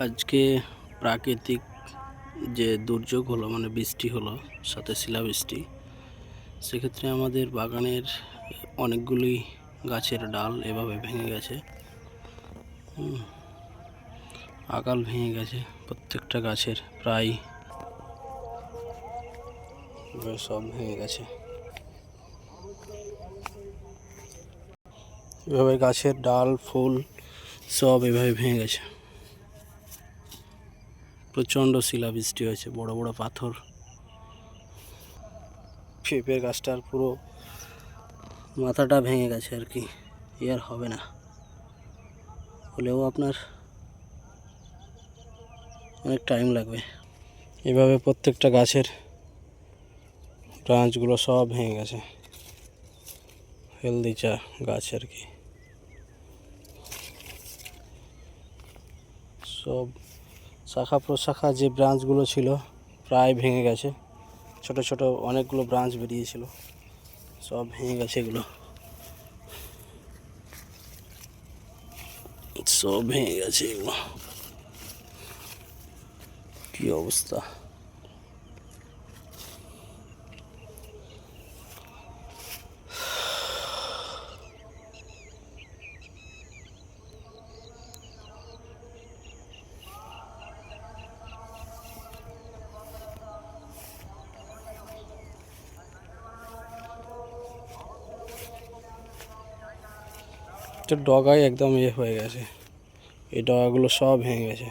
আজকে প্রাকৃতিক যে দুর্যোগ হলো, মানে বৃষ্টি হলো সাথে শিলাবৃষ্টি, সেক্ষেত্রে আমাদের বাগানের অনেকগুলি গাছের ডাল এভাবে ভেঙে গেছে। আকাল ভেঙে গেছে প্রত্যেকটা গাছের, প্রায় সব ভেঙে গেছে। এভাবে গাছের ডাল ফুল সব এভাবে ভেঙে গেছে। প্রচণ্ড শিলাবৃষ্টি হয়েছে, বড় বড় পাথর। পেঁপে গাছটার পুরো মাথাটা ভেঙে গেছে আর কি, আর হবে না, হলেও আপনার অনেক টাইম লাগবে। এভাবে প্রত্যেকটা গাছের ব্রাঞ্চগুলো সব ভেঙে গেছে। হেলদি গাছ আর কি, সব শাখা প্রশাখা যে ব্রাঞ্চগুলো ছিল প্রায় ভেঙে গেছে। ছোট ছোট অনেকগুলো ব্রাঞ্চ বেরিয়েছিল, সব ভেঙে গেছে। এগুলো সব ভেঙে গেছে। এগুলো কি অবস্থা! ডগায় একদম হয়ে গেছে, এই ডগাগুলো সব ভেঙে গেছে।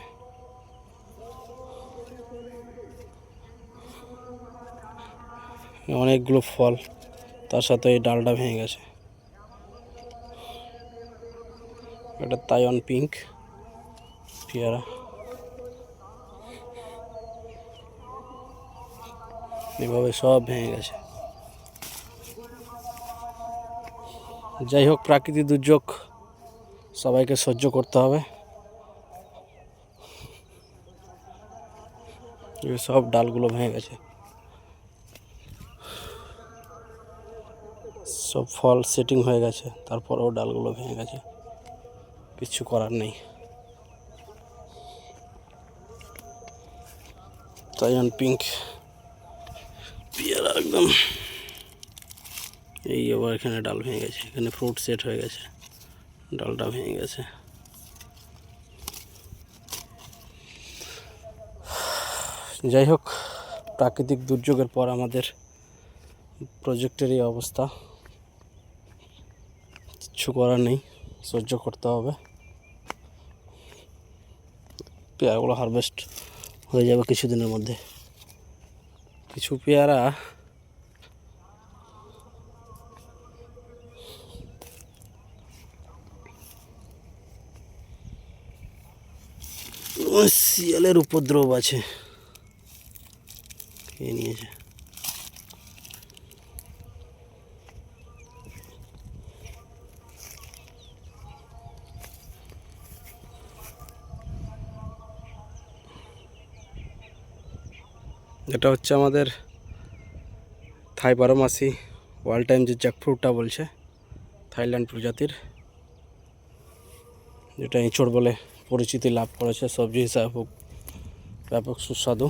অনেকগুলো ফল, তার সাথে এই ডালটা ভেঙে গেছে। এটা তাইওয়ান পিঙ্ক পেয়ারা, এভাবে সব ভেঙে গেছে। যাই হোক, প্রাকৃতিক দুর্যোগ সবাইকে সহ্য করতে হবে। সব ডালগুলো ভেঙে গেছে, সব ফল সেটিং হয়ে গেছে, তারপরেও ডালগুলো ভেঙে গেছে, কিছু করার নেই। তাইওয়ান পিঙ্ক পেয়ারা একদম, এই আবার এখানে ডাল ভেঙে গেছে, এখানে ফ্রুট সেট হয়ে গেছে, ডালটা ভেঙে গেছে। যাই হোক, প্রাকৃতিক দুর্যোগের পর আমাদের প্রজেক্টের এই অবস্থা, কিছু করার নেই, সহ্য করতে হবে। পেয়ারাগুলো হারভেস্ট হয়ে যাবে কিছুদিনের মধ্যে। কিছু পেয়ারা শিয়ালের উপদ্রব আছে, খেয়ে নিয়েছে। এটা হচ্ছে আমাদের থাই বারোমাসি ওয়ার্ল্ড টাইম যে জ্যাকফ্রুটটা বলছে, থাইল্যান্ড প্রজাতির, যেটা এঁচড় বলে পরিচিতি লাভ করেছে, সবজি হিসাবে খুব ব্যাপক সুস্বাদু।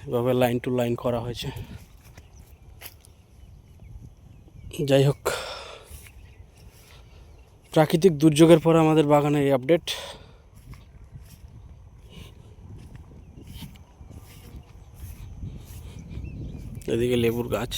এভাবে লাইন টু লাইন করা হয়েছে। যাই হোক, প্রাকৃতিক দুর্যোগের পরে আমাদের বাগানে এই আপডেট। এদিকে লেবুর গাছ।